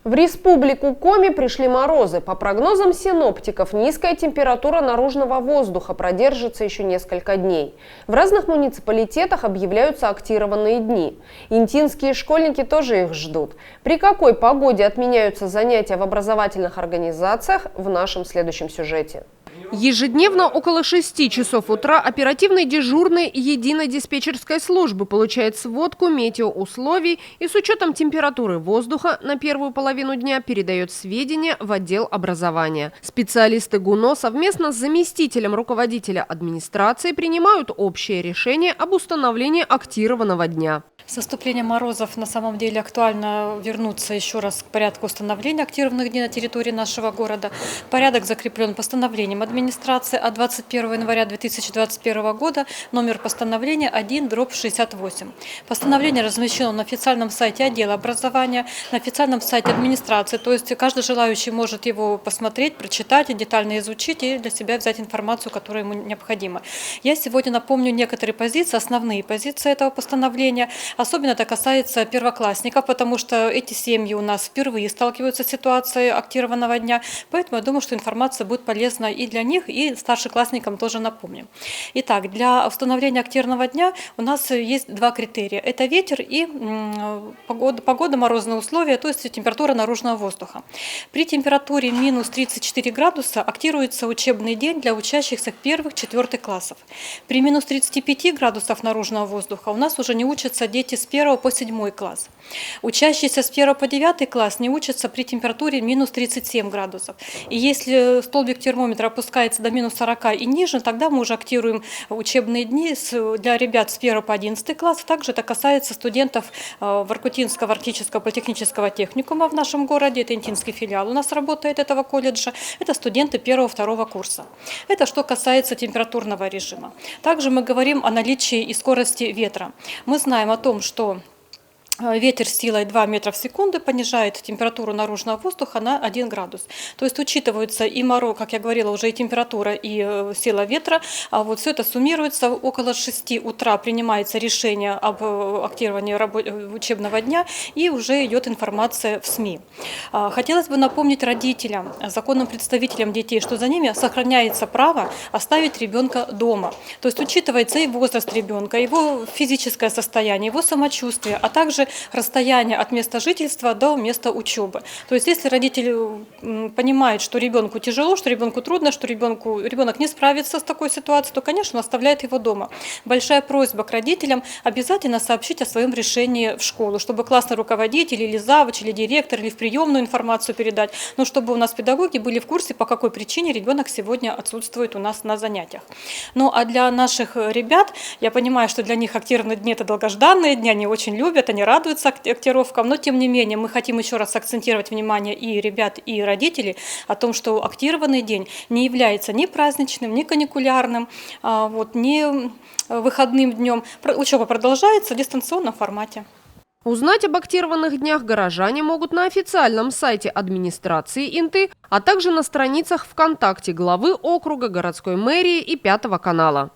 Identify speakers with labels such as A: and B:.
A: В республику Коми пришли морозы. По прогнозам синоптиков, низкая температура наружного воздуха продержится еще несколько дней. В разных муниципалитетах объявляются актированные дни. Интинские школьники тоже их ждут. При какой погоде отменяются занятия в образовательных организациях, в нашем следующем сюжете.
B: Ежедневно около 6 часов утра оперативный дежурный единой диспетчерской службы получает сводку метеоусловий и с учетом температуры воздуха на первую половину дня передает сведения в отдел образования. Специалисты ГУНО совместно с заместителем руководителя администрации принимают общее решение об установлении актированного дня.
C: С наступлением морозов на самом деле актуально вернуться еще раз к порядку установления актированных дней на территории нашего города. Порядок закреплен постановлением администрации от 21 января 2021 года, номер постановления 1/68. Постановление размещено на официальном сайте отдела образования, на официальном сайте администрации, то есть каждый желающий может его посмотреть, прочитать, детально изучить и для себя взять информацию, которая ему необходима. Я сегодня напомню некоторые позиции, основные позиции этого постановления. Особенно это касается первоклассников, потому что эти семьи у нас впервые сталкиваются с ситуацией актированного дня. Поэтому я думаю, что информация будет полезна и для них, и старшеклассникам тоже напомним. Итак, для установления актированного дня у нас есть два критерия. Это ветер и погода, морозные условия, то есть температура наружного воздуха. При температуре минус 34 градуса актируется учебный день для учащихся первых-четвертых классов. При минус 35 градусов наружного воздуха у нас уже не учатся дети с 1 по 7 класс. Учащиеся с 1 по 9 класс не учатся при температуре минус 37 градусов. И если столбик термометра опускается до минус 40 и ниже, тогда мы уже актируем учебные дни для ребят с 1 по 11 класс. Также это касается студентов Воркутинского арктического политехнического техникума в нашем городе. Это интинский филиал у нас работает этого колледжа. Это студенты 1-2 курса. Это что касается температурного режима. Также мы говорим о наличии и скорости ветра. Мы знаем о том, что ветер с силой 2 метра в секунду понижает температуру наружного воздуха на 1 градус. То есть учитываются и мороз, как я говорила, уже и температура, и сила ветра. А вот все это суммируется. Около 6 утра принимается решение об актировании учебного дня, и уже идет информация в СМИ. Хотелось бы напомнить родителям, законным представителям детей, что за ними сохраняется право оставить ребенка дома. То есть учитывается и возраст ребенка, его физическое состояние, его самочувствие, а также расстояние от места жительства до места учебы. То есть если родители понимают, что ребенку тяжело, что ребенку трудно, что ребенок не справится с такой ситуацией, то, конечно, он оставляет его дома. Большая просьба к родителям обязательно сообщить о своем решении в школу, чтобы классный руководитель или завуч, или директор, или в приемную информацию передать, но чтобы у нас педагоги были в курсе, по какой причине ребенок сегодня отсутствует у нас на занятиях. Ну а для наших ребят, я понимаю, что для них актированные дни – это долгожданные дни, они очень любят, они радуются актировкам, но тем не менее мы хотим еще раз акцентировать внимание и ребят, и родителей о том, что актированный день не является ни праздничным, ни каникулярным, ни выходным днем. Учеба продолжается в дистанционном формате.
B: Узнать об актированных днях горожане могут на официальном сайте администрации Инты, а также на страницах ВКонтакте главы округа, городской мэрии и 5 канала.